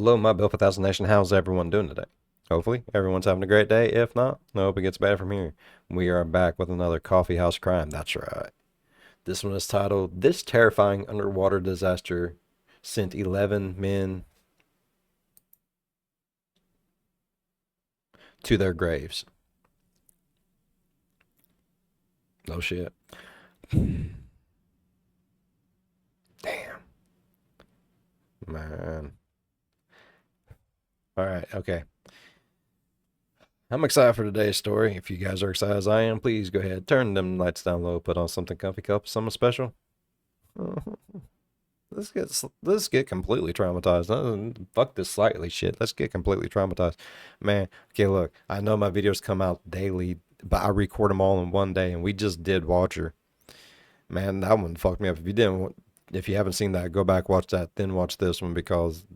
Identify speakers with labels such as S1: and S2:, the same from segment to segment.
S1: Hello, my Bill 1000 Nation. How's everyone doing today? Hopefully, everyone's having a great day. If not, I hope it gets better from here. We are back with another Coffeehouse Crime. That's right. This one is titled, This Terrifying Underwater Disaster Sent 11 Men to Their Graves. Oh, shit. Damn. Man. Alright, okay. I'm excited for today's story. If you guys are excited as I am, please go ahead, turn them lights down low, put on something comfy, cup, something special. Let's get completely traumatized. Fuck this slightly shit. Let's get completely traumatized. Man, okay, look, I know my videos come out daily, but I record them all in one day, and we just did Watcher. Man, that one fucked me up. If you haven't seen that, go back, watch that, then watch this one, because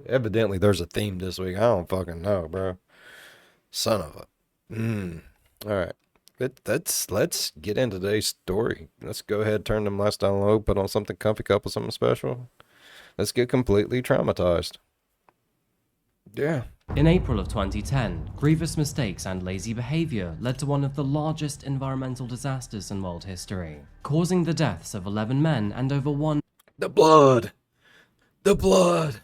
S1: evidently there's a theme this week. I don't fucking know, bro. Son of a. All right. Let's get into today's story. Let's go ahead, turn them lights down low, put on something comfy, cup of something special. Let's get completely traumatized. Yeah.
S2: In April of 2010, grievous mistakes and lazy behavior led to one of the largest environmental disasters in world history, causing the deaths of 11 men and over 1
S1: The blood. The blood.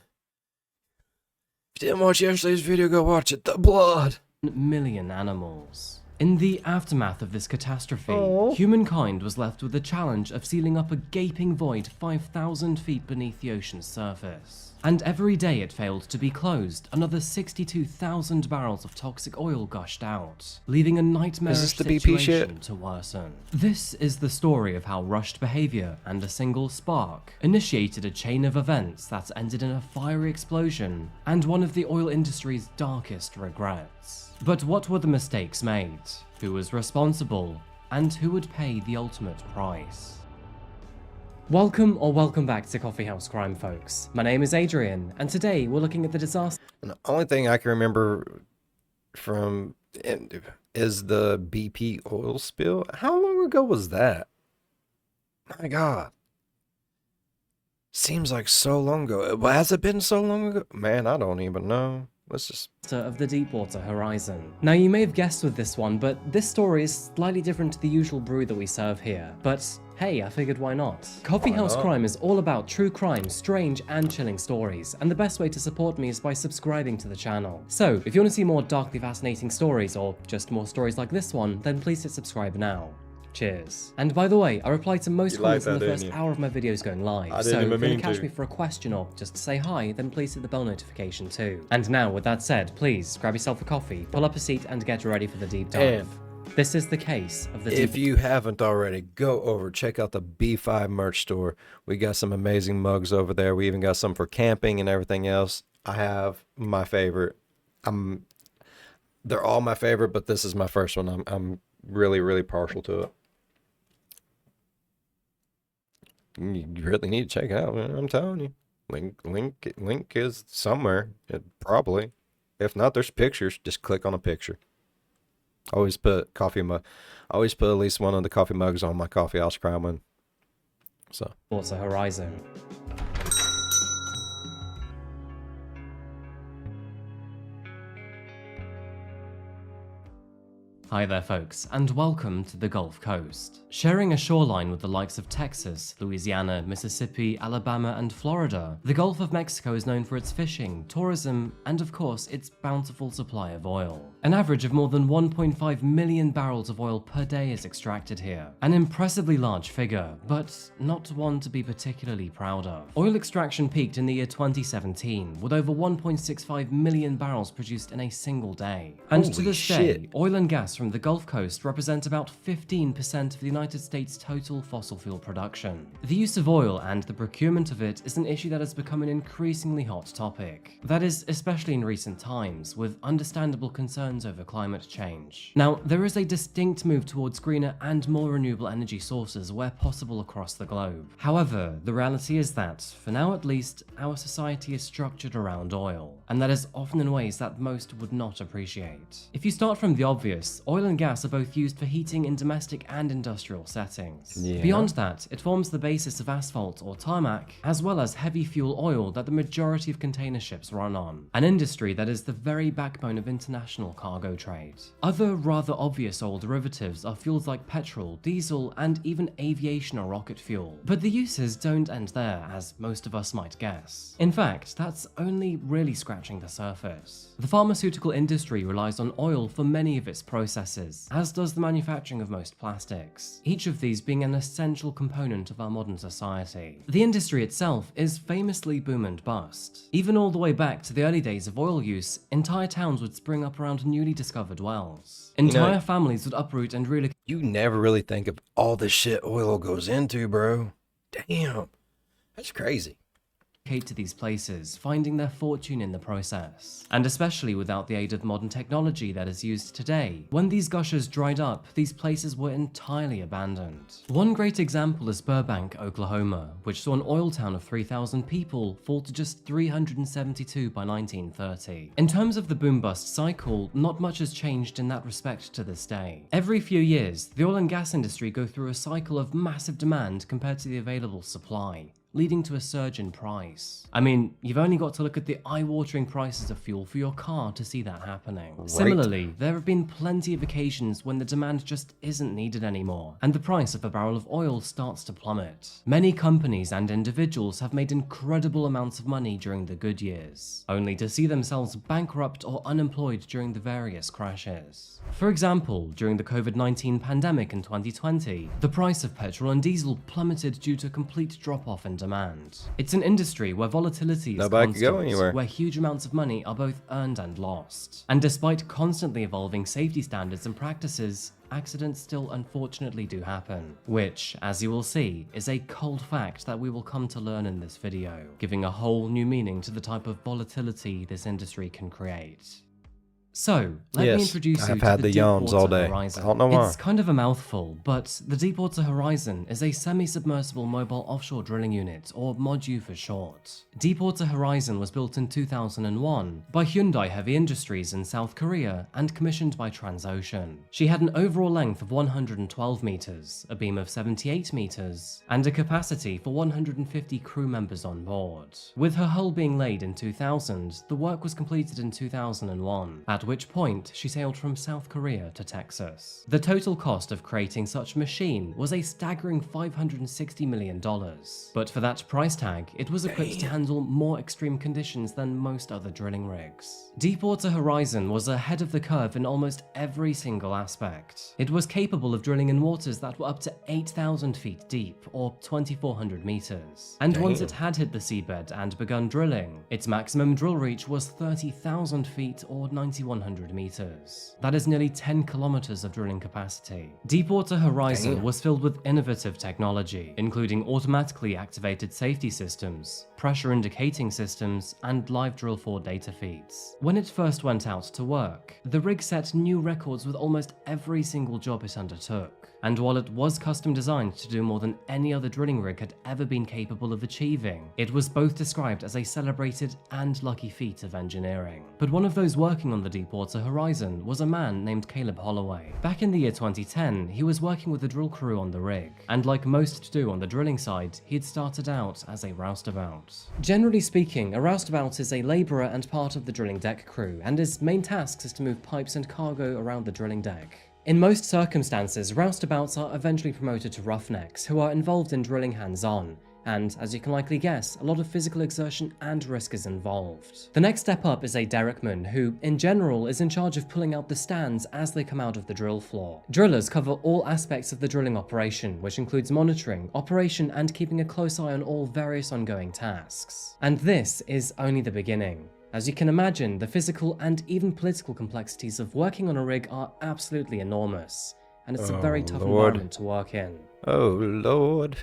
S1: If you didn't watch yesterday's video, go watch it. The blood.
S2: million animals. In the aftermath of this catastrophe,
S1: Oh.
S2: humankind was left with the challenge of sealing up a gaping void 5,000 feet beneath the ocean's surface. And every day it failed to be closed, another 62,000 barrels of toxic oil gushed out, leaving a nightmarish
S1: the BP
S2: situation
S1: shit?
S2: to worsen. This is the story of how rushed behavior and a single spark initiated a chain of events that ended in a fiery explosion and one of the oil industry's darkest regrets. But what were the mistakes made? Who was responsible? And who would pay the ultimate price? Welcome back to Coffeehouse Crime, folks. My name is Adrian, and today we're looking at the disaster.
S1: And the only thing I can remember from is the BP oil spill. How long ago was that? My God. Seems like so long ago. Has it been so long ago? Man, I don't even know. Let's just...
S2: of the Deepwater Horizon. Now, you may have guessed with this one, but this story is slightly different to the usual brew that we serve here. But hey, I figured why not? Coffeehouse Crime is all about true crime, strange and chilling stories, and the best way to support me is by subscribing to the channel. So, if you want to see more darkly fascinating stories, or just more stories like this one, then please hit subscribe now. Cheers. And by the way, I reply to most comments in the first hour of my videos going live, so if you want to catch me for a question or just to say hi, then please hit the bell notification too. And now, with that said, please grab yourself a coffee, pull up a seat, and get ready for the deep dive. This is the case of the
S1: If you haven't already, go over, check out the B5 merch store. We got some amazing mugs over there. We even got some for camping and everything else. I have my favorite. They're all my favorite, but this is my first one. I'm really, really partial to it. You really need to check it out, man. I'm telling you. Link is somewhere. Probably. If not, there's pictures. Just click on a picture. Always put always put at least one of the coffee mugs on my Coffeehouse Crime one. So.
S2: Deepwater Horizon. Hi there, folks, and welcome to the Gulf Coast. Sharing a shoreline with the likes of Texas, Louisiana, Mississippi, Alabama, and Florida, the Gulf of Mexico is known for its fishing, tourism, and of course, its bountiful supply of oil. An average of more than 1.5 million barrels of oil per day is extracted here. An impressively large figure, but not one to be particularly proud of. Oil extraction peaked in the year 2017, with over 1.65 million barrels produced in a single day. And to this day, oil and gas from the Gulf Coast represent about 15% of the United States' total fossil fuel production. The use of oil and the procurement of it is an issue that has become an increasingly hot topic. That is, especially in recent times, with understandable concerns over climate change. Now, there is a distinct move towards greener and more renewable energy sources where possible across the globe. However, the reality is that, for now at least, our society is structured around oil, and that is often in ways that most would not appreciate. If you start from the obvious, oil and gas are both used for heating in domestic and industrial settings.
S1: Yeah.
S2: Beyond that, it forms the basis of asphalt or tarmac, as well as heavy fuel oil that the majority of container ships run on, an industry that is the very backbone of international cargo trade. Other rather obvious oil derivatives are fuels like petrol, diesel, and even aviation or rocket fuel. But the uses don't end there, as most of us might guess. In fact, that's only really scratching the surface. The pharmaceutical industry relies on oil for many of its processes, as does the manufacturing of most plastics, each of these being an essential component of our modern society. The industry itself is famously boom and bust. Even all the way back to the early days of oil use, entire towns would spring up around newly discovered wells. Entire families would uproot and relocate.
S1: You never really think of all the shit oil goes into, bro. Damn. That's crazy.
S2: To these places, finding their fortune in the process. And especially without the aid of modern technology that is used today, when these gushers dried up, these places were entirely abandoned. One great example is Burbank, Oklahoma, which saw an oil town of 3,000 people fall to just 372 by 1930. In terms of the boom-bust cycle, not much has changed in that respect to this day. Every few years, the oil and gas industry go through a cycle of massive demand compared to the available supply, leading to a surge in price. I mean, you've only got to look at the eye-watering prices of fuel for your car to see that happening.
S1: Right.
S2: Similarly, there have been plenty of occasions when the demand just isn't needed anymore, and the price of a barrel of oil starts to plummet. Many companies and individuals have made incredible amounts of money during the good years, only to see themselves bankrupt or unemployed during the various crashes. For example, during the COVID-19 pandemic in 2020, the price of petrol and diesel plummeted due to a complete drop-off in demand. It's an industry where volatility is
S1: Nobody could go anywhere.
S2: constant, where huge amounts of money are both earned and lost. And despite constantly evolving safety standards and practices, accidents still unfortunately do happen, which, as you will see, is a cold fact that we will come to learn in this video, giving a whole new meaning to the type of volatility this industry can create. So, let me introduce you
S1: I've
S2: to
S1: had
S2: the
S1: the yawns all
S2: Deepwater
S1: day.
S2: Horizon.
S1: I don't know why.
S2: It's kind of a mouthful, but the Deepwater Horizon is a semi-submersible mobile offshore drilling unit, or MODU for short. Deepwater Horizon was built in 2001 by Hyundai Heavy Industries in South Korea and commissioned by Transocean. She had an overall length of 112 meters, a beam of 78 meters, and a capacity for 150 crew members on board. With her hull being laid in 2000, the work was completed in 2001, at which point she sailed from South Korea to Texas. The total cost of creating such a machine was a staggering $560 million, but for that price tag, it was equipped to handle more extreme conditions than most other drilling rigs. Deepwater Horizon was ahead of the curve in almost every single aspect. It was capable of drilling in waters that were up to 8,000 feet deep, or 2,400 meters. And once it had hit the seabed and begun drilling, its maximum drill reach was 30,000 feet, or 9,100 meters. That is nearly 10 kilometers of drilling capacity. Deepwater Horizon was filled with innovative technology, including automatically activated safety systems, pressure indicating systems, and live drill 4 data feeds. When it first went out to work, the rig set new records with almost every single job it undertook. And while it was custom designed to do more than any other drilling rig had ever been capable of achieving, it was both described as a celebrated and lucky feat of engineering. But one of those working on the Deepwater Horizon was a man named Caleb Holloway. Back in the year 2010, he was working with a drill crew on the rig, and like most do on the drilling side, he had started out as a roustabout. Generally speaking, a roustabout is a labourer and part of the drilling deck crew, and his main task is to move pipes and cargo around the drilling deck. In most circumstances, roustabouts are eventually promoted to roughnecks, who are involved in drilling hands-on, and, as you can likely guess, a lot of physical exertion and risk is involved. The next step up is a derrickman, who, in general, is in charge of pulling out the stands as they come out of the drill floor. Drillers cover all aspects of the drilling operation, which includes monitoring, operation, and keeping a close eye on all various ongoing tasks. And this is only the beginning. As you can imagine, the physical and even political complexities of working on a rig are absolutely enormous, and it's a very tough environment to work in.
S1: Oh, Lord.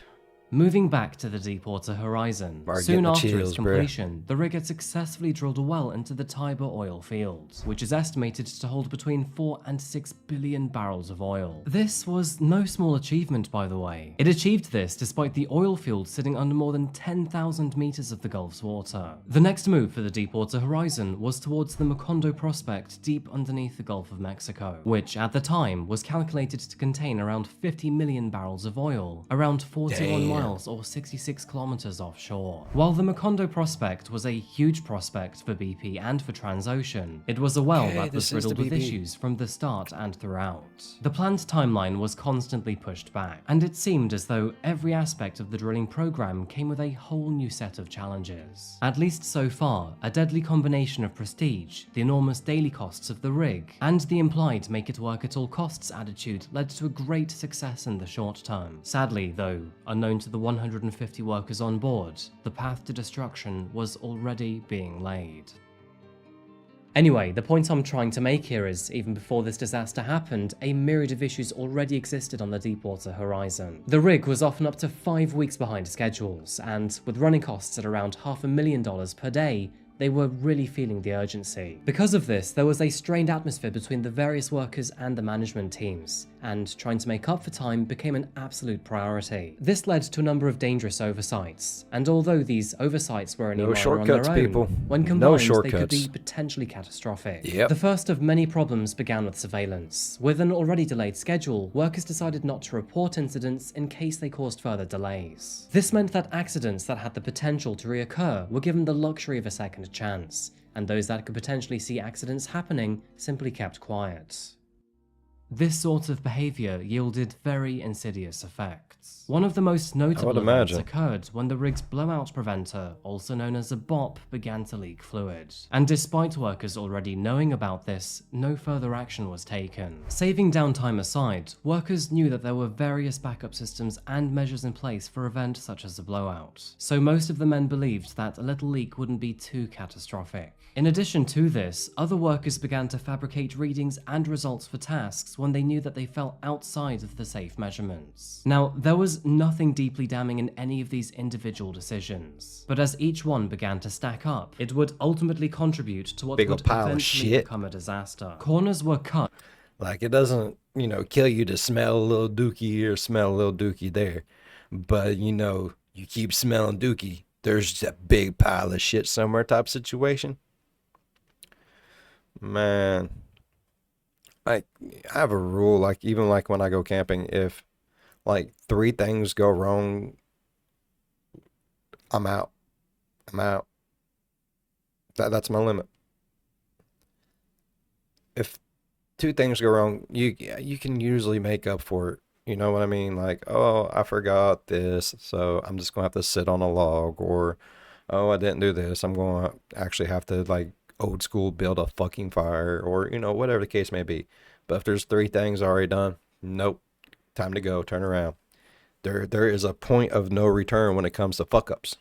S2: Moving back to the Deepwater Horizon,
S1: Are
S2: soon
S1: getting the
S2: after
S1: chills,
S2: its
S1: bruh.
S2: completion, the rig had successfully drilled a well into the Tiber oil fields, which is estimated to hold between 4 and 6 billion barrels of oil. This was no small achievement, by the way. It achieved this despite the oil field sitting under more than 10,000 meters of the Gulf's water. The next move for the Deepwater Horizon was towards the Macondo prospect deep underneath the Gulf of Mexico, which at the time was calculated to contain around 50 million barrels of oil, around 41 miles or 66 kilometers offshore. While the Macondo prospect was a huge prospect for BP and for Transocean, it was a well that was riddled with issues from the start and throughout. The planned timeline was constantly pushed back, and it seemed as though every aspect of the drilling program came with a whole new set of challenges. At least so far, a deadly combination of prestige, the enormous daily costs of the rig, and the implied make-it-work-at-all-costs attitude led to a great success in the short term. Sadly, though, unknown to the 150 workers on board, the path to destruction was already being laid. Anyway, the point I'm trying to make here is, even before this disaster happened, a myriad of issues already existed on the Deepwater Horizon. The rig was often up to 5 weeks behind schedules, and with running costs at around $500,000 per day, they were really feeling the urgency. Because of this, there was a strained atmosphere between the various workers and the management teams, and trying to make up for time became an absolute priority. This led to a number of dangerous oversights, and although these oversights were only minor on their own, when combined they could be potentially catastrophic. The first of many problems began with surveillance. With an already delayed schedule, workers decided not to report incidents in case they caused further delays. This meant that accidents that had the potential to reoccur were given the luxury of a second chance, and those that could potentially see accidents happening simply kept quiet. This sort of behavior yielded very insidious effects. One of the most notable events occurred when the rig's blowout preventer, also known as a BOP, began to leak fluid. And despite workers already knowing about this, no further action was taken. Saving downtime aside, workers knew that there were various backup systems and measures in place for events such as a blowout. So most of the men believed that a little leak wouldn't be too catastrophic. In addition to this, other workers began to fabricate readings and results for tasks when they knew that they fell outside of the safe measurements. Now, there was nothing deeply damning in any of these individual decisions, but as each one began to stack up, it would ultimately contribute to what would eventually become a disaster. Corners were cut.
S1: Like, it doesn't, kill you to smell a little dookie here, smell a little dookie there, but, you keep smelling dookie, there's a big pile of shit somewhere type situation. Man, I have a rule, like, even like when I go camping, if like 3 things go wrong, I'm out. That's my limit. If 2 things go wrong, you can usually make up for it. You know what I mean? Like, oh, I forgot this, so I'm just gonna have to sit on a log, or oh, I didn't do this, I'm gonna actually have to, like, old school build a fucking fire, or whatever the case may be. But if there's 3 things already done, nope, time to go, turn around. There is a point of no return when it comes to fuck ups.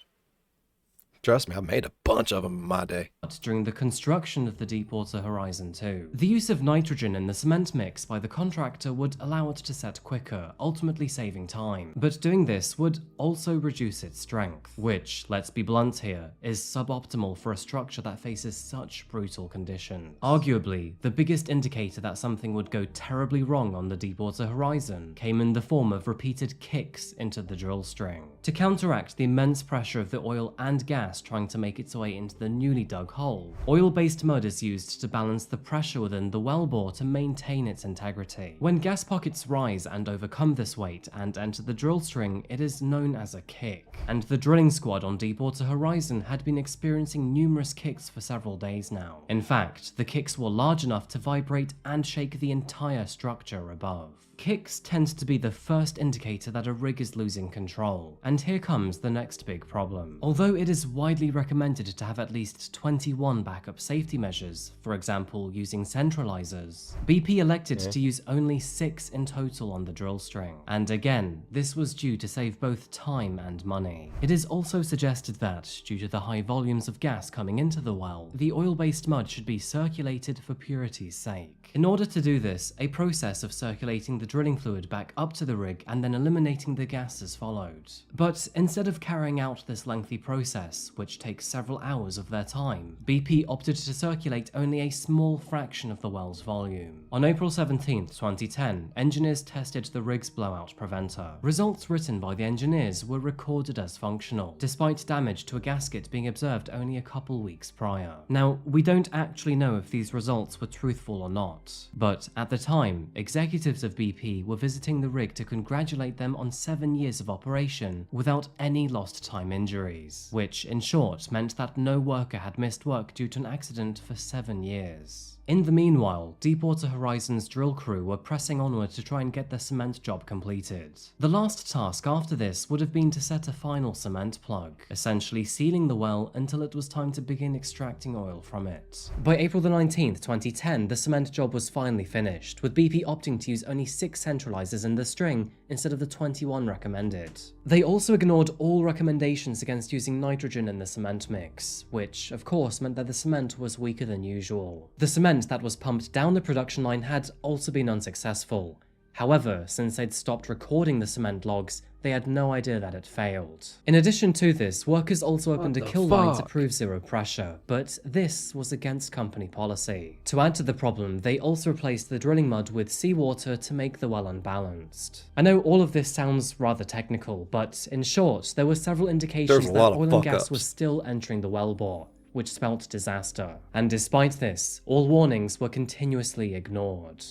S1: Trust me, I've made a bunch of them in my day.
S2: During the construction of the Deepwater Horizon 2. The use of nitrogen in the cement mix by the contractor would allow it to set quicker, ultimately saving time. But doing this would also reduce its strength, which, let's be blunt here, is suboptimal for a structure that faces such brutal conditions. Arguably, the biggest indicator that something would go terribly wrong on the Deepwater Horizon came in the form of repeated kicks into the drill string. To counteract the immense pressure of the oil and gas trying to make its way into the newly dug hole, oil-based mud is used to balance the pressure within the wellbore to maintain its integrity. When gas pockets rise and overcome this weight and enter the drill string, it is known as a kick. And the drilling squad on Deepwater Horizon had been experiencing numerous kicks for several days now. In fact, the kicks were large enough to vibrate and shake the entire structure above. Kicks tend to be the first indicator that a rig is losing control, and here comes the next big problem. Although it is widely recommended to have at least 21 backup safety measures, for example using centralizers. BP elected to use only 6 in total on the drill string, and again, this was due to save both time and money. It is also suggested that, due to the high volumes of gas coming into the well, the oil-based mud should be circulated for purity's sake. In order to do this, a process of circulating the drilling fluid back up to the rig and then eliminating the gases followed. But instead of carrying out this lengthy process, which takes several hours of their time, BP opted to circulate only a small fraction of the well's volume. On April 17, 2010, engineers tested the rig's blowout preventer. Results written by the engineers were recorded as functional, despite damage to a gasket being observed only a couple weeks prior. Now, we don't actually know if these results were truthful or not, but at the time, executives of BP were visiting the rig to congratulate them on 7 years of operation without any lost time injuries, which in short meant that no worker had missed work due to an accident for 7 years. In the meanwhile, Deepwater Horizon's drill crew were pressing onward to try and get their cement job completed. The last task after this would have been to set a final cement plug, essentially sealing the well until it was time to begin extracting oil from it. By April 19, 2010, the cement job was finally finished, with BP opting to use only 6 centralizers in the string instead of the 21 recommended. They also ignored all recommendations against using nitrogen in the cement mix, which of course meant that the cement was weaker than usual. The cement that was pumped down the production line had also been unsuccessful. However, since they'd stopped recording the cement logs, they had no idea that it failed. In addition to this, workers also opened a kill line to prove zero pressure, but this was against company policy. To add to the problem, they also replaced the drilling mud with seawater to make the well unbalanced. I know all of this sounds rather technical, but in short, there were several indications that oil and gas was still entering the wellbore, which spelt disaster. And despite this, all warnings were continuously ignored.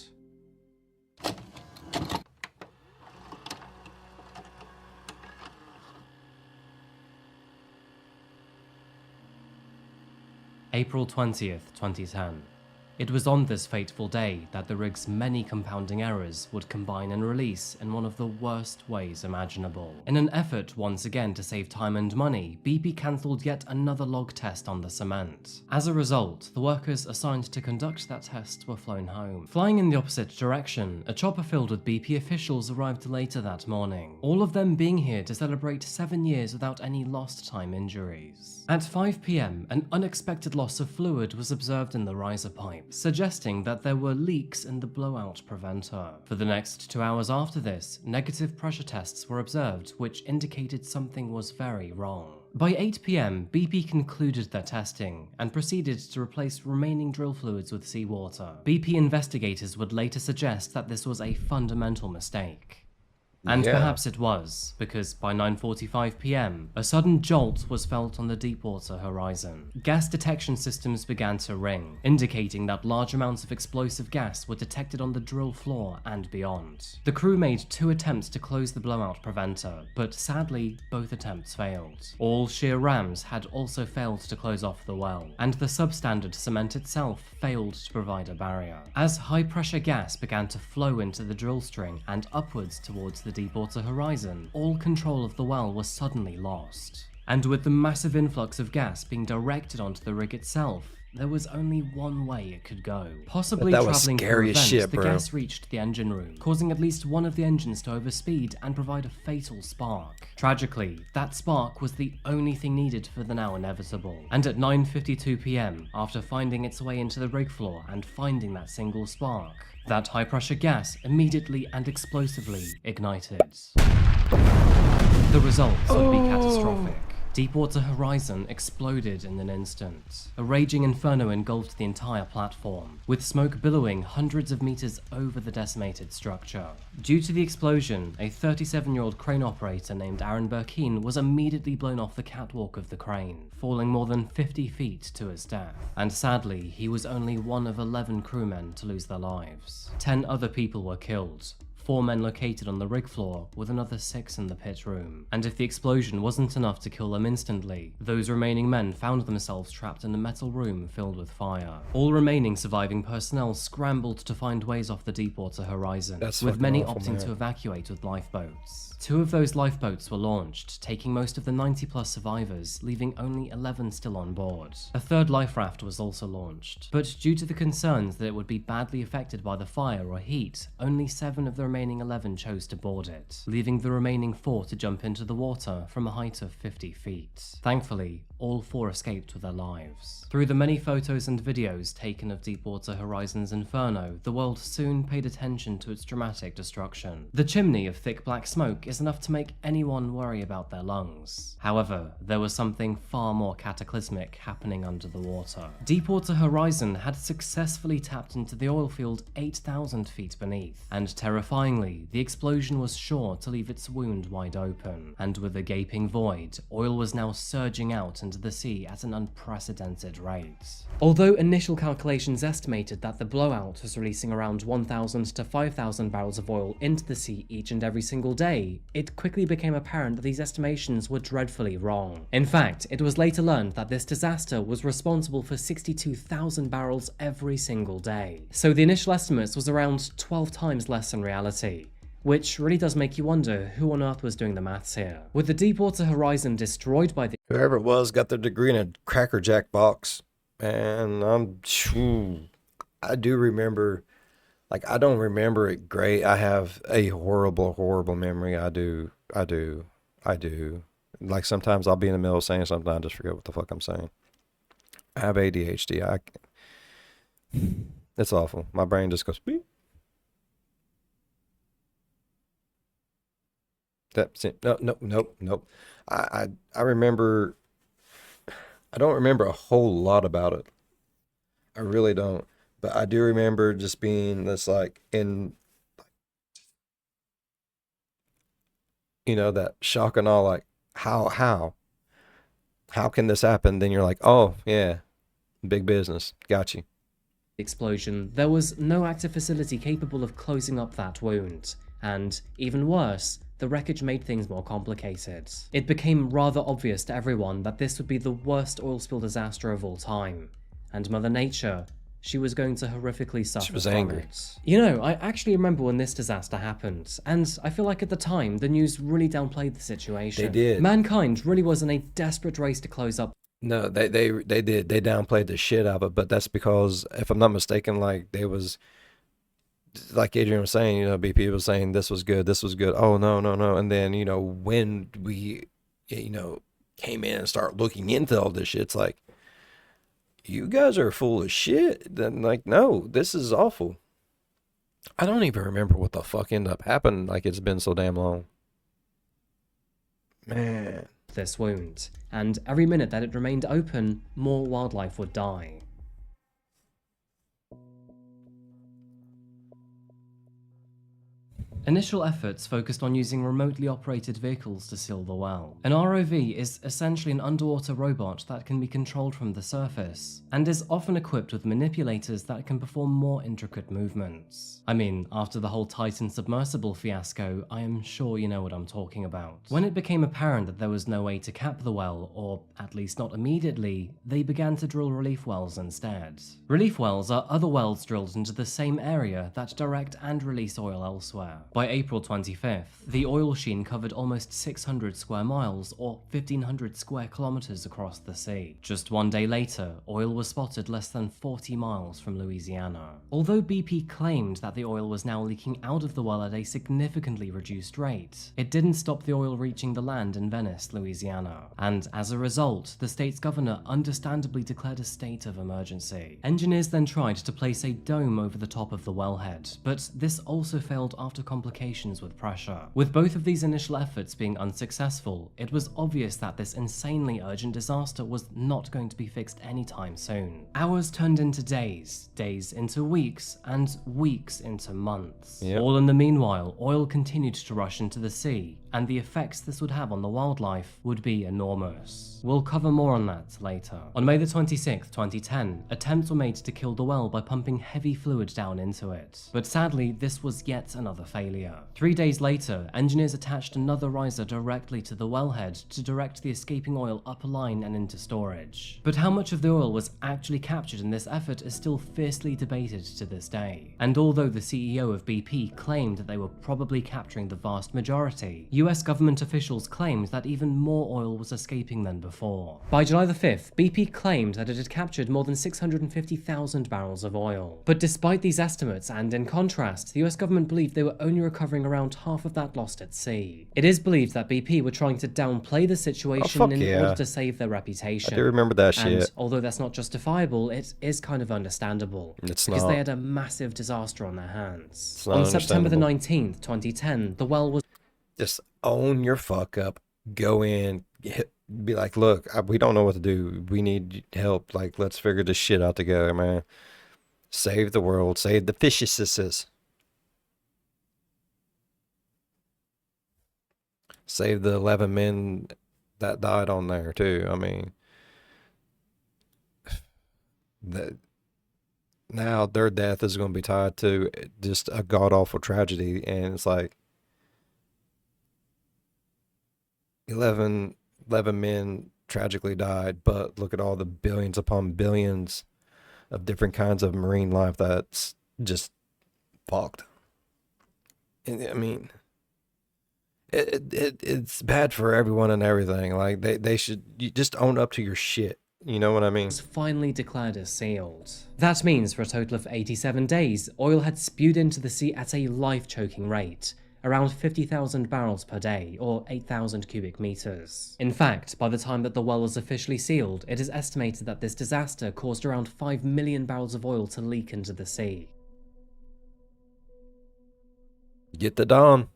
S2: April 20th, 2010. It was on this fateful day that the rig's many compounding errors would combine and release in one of the worst ways imaginable. In an effort once again to save time and money, BP cancelled yet another log test on the cement. As a result, the workers assigned to conduct that test were flown home. Flying in the opposite direction, a chopper filled with BP officials arrived later that morning, all of them being here to celebrate 7 years without any lost time injuries. At 5 PM, an unexpected loss of fluid was observed in the riser pipe, suggesting that there were leaks in the blowout preventer. For the next 2 hours after this, negative pressure tests were observed, which indicated something was very wrong. By 8 PM, BP concluded their testing and proceeded to replace remaining drill fluids with seawater. BP investigators would later suggest that this was a fundamental mistake. And perhaps it was, because by 9:45 PM, a sudden jolt was felt on the Deepwater Horizon. Gas detection systems began to ring, indicating that large amounts of explosive gas were detected on the drill floor and beyond. The crew made 2 attempts to close the blowout preventer, but sadly, both attempts failed. All shear rams had also failed to close off the well, and the substandard cement itself failed to provide a barrier. As high-pressure gas began to flow into the drill string and upwards towards the Deepwater Horizon, all control of the well was suddenly lost. And with the massive influx of gas being directed onto the rig itself, there was only one way it could go. Possibly traveling through vents, the gas reached the engine room, causing at least one of the engines to overspeed and provide a fatal spark. Tragically, that spark was the only thing needed for the now inevitable. And at 9:52 PM, after finding its way into the rig floor and finding that single spark, that high-pressure gas immediately and explosively ignited. The results would be catastrophic. Deepwater Horizon exploded in an instant. A raging inferno engulfed the entire platform, with smoke billowing hundreds of meters over the decimated structure. Due to the explosion, a 37-year-old crane operator named Aaron Burkeen was immediately blown off the catwalk of the crane, falling more than 50 feet to his death. And sadly, he was only one of 11 crewmen to lose their lives. 10 other people were killed. 4 men located on the rig floor, with another 6 in the pit room. And if the explosion wasn't enough to kill them instantly, those remaining men found themselves trapped in a metal room filled with fire. All remaining surviving personnel scrambled to find ways off the Deepwater Horizon, with many opting to evacuate with lifeboats. 2 of those lifeboats were launched, taking most of the 90+ survivors, leaving only 11 still on board. A 3rd life raft was also launched, but due to the concerns that it would be badly affected by the fire or heat, only 7 of the remaining 11 chose to board it, leaving the remaining 4 to jump into the water from a height of 50 feet. Thankfully, all 4 escaped with their lives. Through the many photos and videos taken of Deepwater Horizon's inferno, the world soon paid attention to its dramatic destruction. The chimney of thick black smoke is enough to make anyone worry about their lungs. However, there was something far more cataclysmic happening under the water. Deepwater Horizon had successfully tapped into the oil field 8,000 feet beneath, and terrifyingly, the explosion was sure to leave its wound wide open. And with a gaping void, oil was now surging out into the sea at an unprecedented rate. Although initial calculations estimated that the blowout was releasing around 1,000 to 5,000 barrels of oil into the sea each and every single day, it quickly became apparent that these estimations were dreadfully wrong. In fact, it was later learned that this disaster was responsible for 62,000 barrels every single day. So the initial estimates was around 12 times less in reality. Which really does make you wonder who on earth was doing the maths here. With the Deepwater Horizon destroyed by the—
S1: Whoever it was got their degree in a Cracker Jack box. And I do remember, like, I don't remember it great. I have a horrible, horrible memory. I do. Like, sometimes I'll be in the middle of saying something, I just forget what the fuck I'm saying. I have ADHD. It's awful. My brain just goes beep. That's it. Nope. I remember. I don't remember a whole lot about it. I really don't. But I do remember just being this, like, in, that shock and awe, like, how can this happen? Then you're like, oh yeah, big business. Got you.
S2: explosion, there was no active facility capable of closing up that wound. And even worse, the wreckage made things more complicated. It became rather obvious to everyone that this would be the worst oil spill disaster of all time. And Mother Nature, she was going to horrifically suffer
S1: She was
S2: from
S1: angry.
S2: it. You know, I actually remember when this disaster happened, and I feel like at the time, the news really downplayed the situation.
S1: They did.
S2: Mankind really was in a desperate race to close up.
S1: No, they did. They downplayed the shit out of it, but that's because, if I'm not mistaken, like, they was, like Adrian was saying, BP was saying this was good. Oh, no. And then, when we, came in and start looking into all this shit, it's like, you guys are full of shit. Then, like, no, this is awful. I don't even remember what the fuck ended up happening. Like, it's been so damn long. Man.
S2: This wound, and every minute that it remained open, more wildlife would die. Initial efforts focused on using remotely operated vehicles to seal the well. An ROV is essentially an underwater robot that can be controlled from the surface, and is often equipped with manipulators that can perform more intricate movements. I mean, after the whole Titan submersible fiasco, I am sure you know what I'm talking about. When it became apparent that there was no way to cap the well, or at least not immediately, they began to drill relief wells instead. Relief wells are other wells drilled into the same area that direct and release oil elsewhere. By April 25th, the oil sheen covered almost 600 square miles, or 1,500 square kilometers across the sea. Just one day later, oil was spotted less than 40 miles from Louisiana. Although BP claimed that the oil was now leaking out of the well at a significantly reduced rate, it didn't stop the oil reaching the land in Venice, Louisiana. And as a result, the state's governor understandably declared a state of emergency. Engineers then tried to place a dome over the top of the wellhead, but this also failed after complications with pressure. With both of these initial efforts being unsuccessful, it was obvious that this insanely urgent disaster was not going to be fixed anytime soon. Hours turned into days, days into weeks, and weeks into months.
S1: Yep.
S2: All in the meanwhile, oil continued to rush into the sea, and the effects this would have on the wildlife would be enormous. We'll cover more on that later. On May the 26th, 2010, attempts were made to kill the well by pumping heavy fluid down into it, but sadly this was yet another failure. 3 days later, engineers attached another riser directly to the wellhead to direct the escaping oil up a line and into storage. But how much of the oil was actually captured in this effort is still fiercely debated to this day. And although the CEO of BP claimed that they were probably capturing the vast majority, US government officials claimed that even more oil was escaping than before. By July the 5th, BP claimed that it had captured more than 650,000 barrels of oil. But despite these estimates, and in contrast, the US government believed they were only recovering around half of that lost at sea. It is believed that BP were trying to downplay the situation order to save their reputation.
S1: I do remember that shit.
S2: And although that's not justifiable, it is kind of understandable.
S1: It's
S2: because
S1: not.
S2: They had a massive disaster on their hands.
S1: It's not
S2: On September the 19th, 2010, the well was...
S1: Just own your fuck up. Go in. Be like, look, we don't know what to do. We need help. Like, let's figure this shit out together, man. Save the world. Save the fishes. Save the 11 men that died on there, too. I mean, now their death is going to be tied to just a god-awful tragedy. And it's like 11 men tragically died, but look at all the billions upon billions of different kinds of marine life that's just fucked. And, I mean, it's bad for everyone and everything. Like, they should just own up to your shit. You know what I mean?
S2: Was finally declared as sealed. That means for a total of 87 days, oil had spewed into the sea at a life-choking rate, around 50,000 barrels per day, or 8,000 cubic meters. In fact, by the time that the well was officially sealed, it is estimated that this disaster caused around 5 million barrels of oil to leak into the sea.
S1: Get the Don.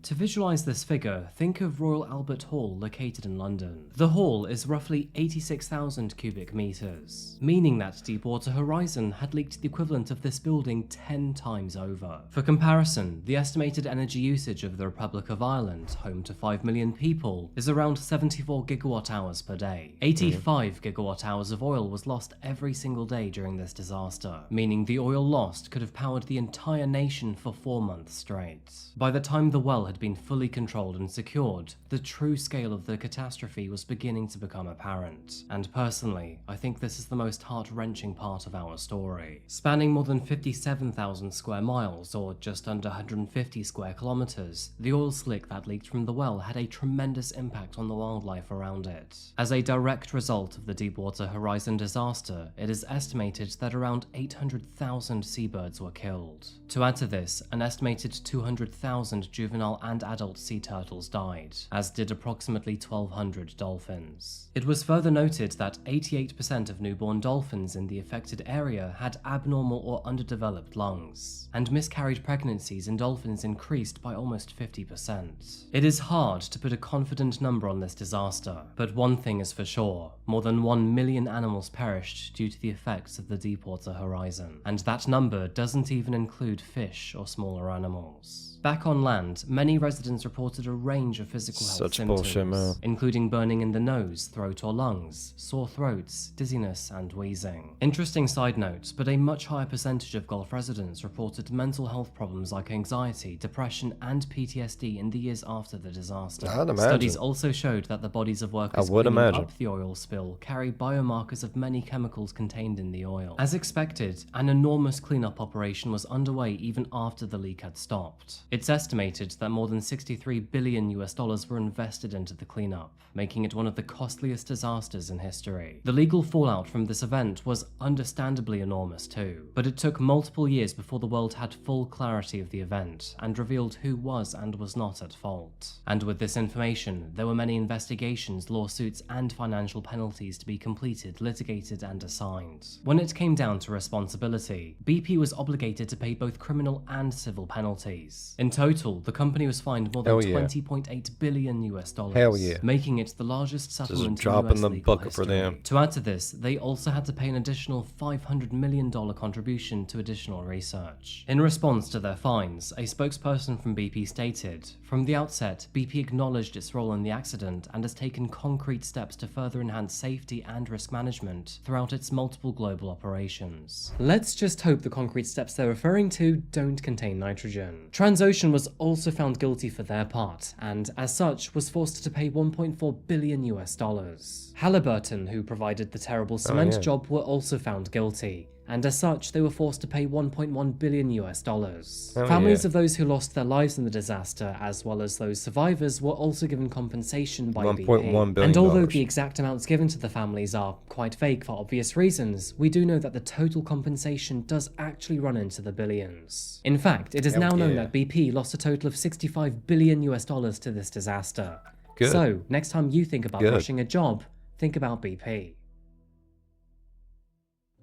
S2: To visualize this figure, think of Royal Albert Hall located in London. The hall is roughly 86,000 cubic meters, meaning that Deepwater Horizon had leaked the equivalent of this building 10 times over. For comparison, the estimated energy usage of the Republic of Ireland, home to 5 million people, is around 74 gigawatt hours per day. 85 gigawatt hours of oil was lost every single day during this disaster, meaning the oil lost could have powered the entire nation for 4 months straight. By the time the well had been fully controlled and secured, the true scale of the catastrophe was beginning to become apparent. And personally, I think this is the most heart-wrenching part of our story. Spanning more than 57,000 square miles, or just under 150 square kilometers, the oil slick that leaked from the well had a tremendous impact on the wildlife around it. As a direct result of the Deepwater Horizon disaster, it is estimated that around 800,000 seabirds were killed. To add to this, an estimated 200,000 juvenile and adult sea turtles died, as did approximately 1,200 dolphins. It was further noted that 88% of newborn dolphins in the affected area had abnormal or underdeveloped lungs, and miscarried pregnancies in dolphins increased by almost 50%. It is hard to put a confident number on this disaster, but one thing is for sure: more than 1 million animals perished due to the effects of the Deepwater Horizon, and that number doesn't even include fish or smaller animals. Back on land, many residents reported a range of physical health symptoms, including burning in the nose, throat or lungs, sore throats, dizziness and wheezing. Interesting side note, but a much higher percentage of Gulf residents reported mental health problems like anxiety, depression and PTSD in the years after the disaster.
S1: I'd imagine.
S2: Studies also showed that the bodies of workers cleaning up the oil spill carry biomarkers of many chemicals contained in the oil. As expected, an enormous cleanup operation was underway even after the leak had stopped. It's estimated that more than $63 billion were invested into the cleanup, making it one of the costliest disasters in history. The legal fallout from this event was understandably enormous too, but it took multiple years before the world had full clarity of the event and revealed who was and was not at fault. And with this information, there were many investigations, lawsuits, and financial penalties to be completed, litigated, and assigned. When it came down to responsibility, BP was obligated to pay both criminal and civil penalties. In total, the company company was fined more than
S1: Hell yeah.
S2: 20.8 billion US dollars,
S1: Hell yeah.
S2: making it the largest settlement in
S1: dropping
S2: US
S1: the
S2: legal
S1: bucket for
S2: history.
S1: them.
S2: To add to this, they also had to pay an additional $500 million contribution to additional research. In response to their fines, a spokesperson from BP stated, "From the outset, BP acknowledged its role in the accident and has taken concrete steps to further enhance safety and risk management throughout its multiple global operations." Let's just hope the concrete steps they're referring to don't contain nitrogen. Transocean was also found guilty for their part, and as such was forced to pay 1.4 billion US dollars. Halliburton, who provided the terrible cement job, were also found guilty, and as such they were forced to pay 1.1 billion US dollars. Families of those who lost their lives in the disaster, as well as those survivors, were also given compensation by BP.
S1: $1.1 billion.
S2: And although the exact amounts given to the families are quite vague for obvious reasons, we do know that the total compensation does actually run into the billions. In fact, it is now known that BP lost a total of 65 billion US dollars to this disaster.
S1: Good.
S2: So, next time you think about rushing a job, think about BP.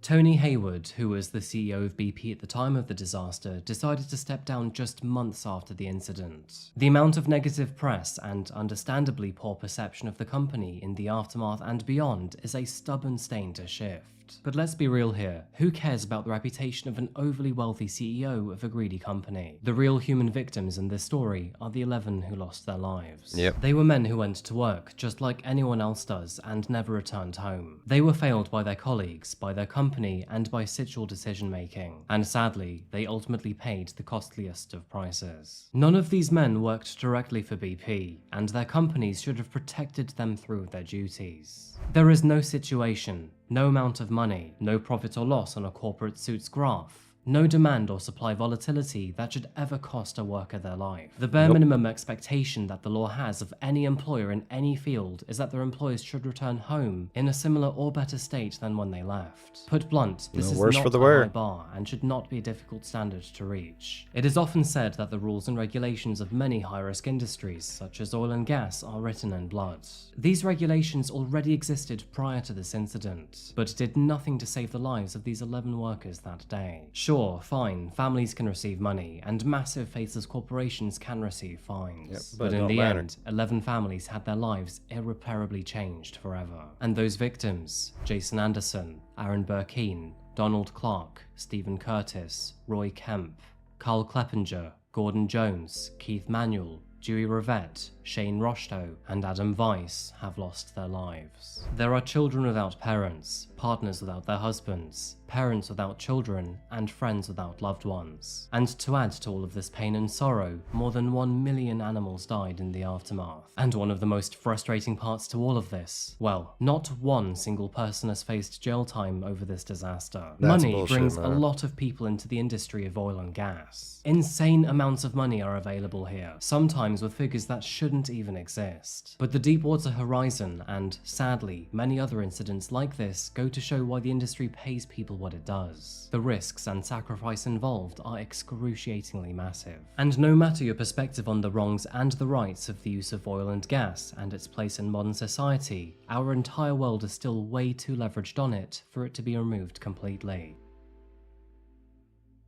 S2: Tony Hayward, who was the CEO of BP at the time of the disaster, decided to step down just months after the incident. The amount of negative press and understandably poor perception of the company in the aftermath and beyond is a stubborn stain to shift. But let's be real here, who cares about the reputation of an overly wealthy CEO of a greedy company? The real human victims in this story are the 11 who lost their lives.
S1: Yep.
S2: They were men who went to work, just like anyone else does, and never returned home. They were failed by their colleagues, by their company, and by situational decision-making. And sadly, they ultimately paid the costliest of prices. None of these men worked directly for BP, and their companies should have protected them through their duties. There is no situation, no amount of money, no profit or loss on a corporate suit's graph, no demand or supply volatility that should ever cost a worker their life. The bare minimum expectation that the law has of any employer in any field is that their employees should return home in a similar or better state than when they left. Put blunt, this is not a high bar and should not be a difficult standard to reach. It is often said that the rules and regulations of many high-risk industries, such as oil and gas, are written in blood. These regulations already existed prior to this incident, but did nothing to save the lives of these 11 workers that day. Sure, fine, families can receive money, and massive faceless corporations can receive fines. But in the end, 11 families had their lives irreparably changed forever. And those victims, Jason Anderson, Aaron Burkeen, Donald Clark, Stephen Curtis, Roy Kemp, Carl Kleppinger, Gordon Jones, Keith Manuel, Dewey Rivette, Shane Rochto, and Adam Weiss have lost their lives. There are children without parents, partners without their husbands, parents without children, and friends without loved ones. And to add to all of this pain and sorrow, more than 1 million animals died in the aftermath. And one of the most frustrating parts to all of this, well, not one single person has faced jail time over this disaster. Money brings a lot of people into the industry of oil and gas. Insane amounts of money are available here, sometimes with figures that shouldn't even exist. But the Deepwater Horizon, and sadly, many other incidents like this, go to show why the industry pays people what it does. The risks and sacrifice involved are excruciatingly massive. And no matter your perspective on the wrongs and the rights of the use of oil and gas and its place in modern society, our entire world is still way too leveraged on it for it to be removed completely.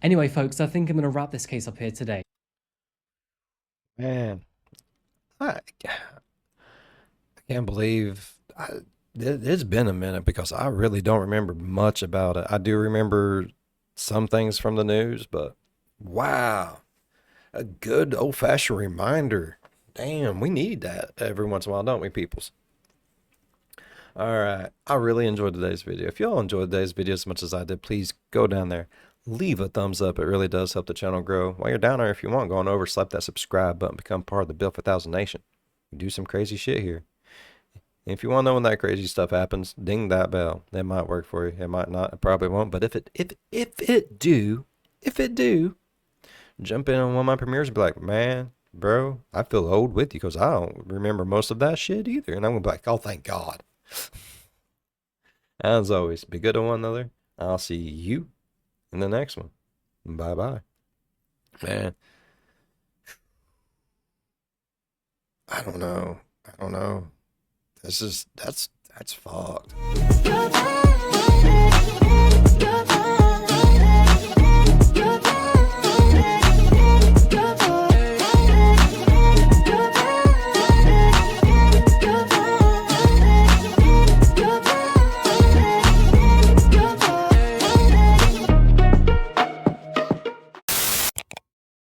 S2: Anyway folks, I think I'm going to wrap this case up here today.
S1: Man, I can't believe it's been a minute because I really don't remember much about it. I do remember some things from the news, but wow, a good old-fashioned reminder. Damn, we need that every once in a while, don't we, peoples? All right, I really enjoyed today's video. If y'all enjoyed today's video as much as I did, please go down there, leave a thumbs up. It really does help the channel grow. While you're down there, if you want, go on over, slap that subscribe button, become part of the Built for 1,000 Nation. We do some crazy shit here. And if you want to know when that crazy stuff happens, ding that bell. That might work for you. It might not. It probably won't. But if it do, jump in on one of my premieres and be like, man, bro, I feel old with you because I don't remember most of that shit either. And I'm gonna be like, oh, thank God. As always, be good to one another. I'll see you in the next one. Bye bye. Man, I don't know. That's fucked.